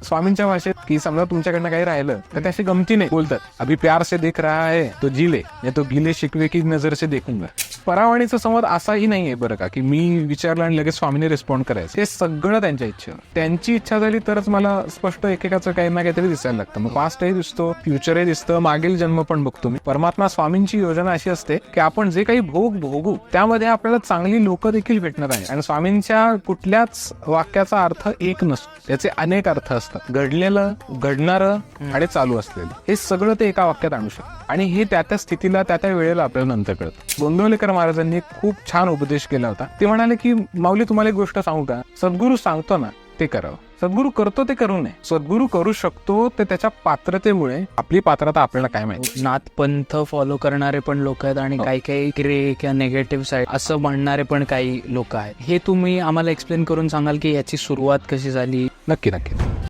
स्वामींच्या भाषेत की समजा तुमच्याकडनं काही राहिलं तर त्याशी गमतीने बोलतात, अभी प्यार से देख रहा है तो जिले या तो गिले शिकवे की नजर से देखूंगा. परावाणीचा संवाद असाही नाहीये बरं का की मी विचारलं आणि लगेच स्वामीने रिस्पॉन्ड करायचं. ते सगळं त्यांच्या इच्छेवर. त्यांची इच्छा झाली तरच मला स्पष्ट एकेकाचं काही ना काहीतरी दिसायला लागतं. मग पास्टही दिसतो, फ्युचरही दिसतं, मागील जन्म पण बघतो मी. परमात्मा स्वामींची योजना अशी असते की आपण जे काही भोगू त्यामध्ये आपल्याला चांगली लोक देखील भेटणार आहे. आणि स्वामींच्या कुठल्याच वाक्याचा अर्थ एक नसतो, त्याचे अनेक अर्थ असतात. घडलेलं, घडणारं आणि चालू असलेलं हे सगळं ते एका वाक्यात आणू शकतं. आणि हे त्या स्थितीला त्या वेळेला आपल्याला नंतर कळतं. गोंदवलेकर महाराजांनी खूप छान उपदेश केला होता. ते म्हणाले की माऊली तुम्हाला एक गोष्ट सांगू का, सद्गुरू सांगतो ना ते करावं, सद्गुरू करतो ते करू नये. सद्गुरू करू शकतो ते त्याच्या पात्रतेमुळे. आपली पात्रता आपल्याला काय माहिती. नाथ पंथ फॉलो करणारे पण लोक आहेत आणि काही काही ग्रे किंवा निगेटिव्ह साईड असं म्हणणारे पण काही लोक आहेत. हे तुम्ही आम्हाला एक्सप्लेन करून सांगाल की याची सुरुवात कशी झाली? नक्की नक्की.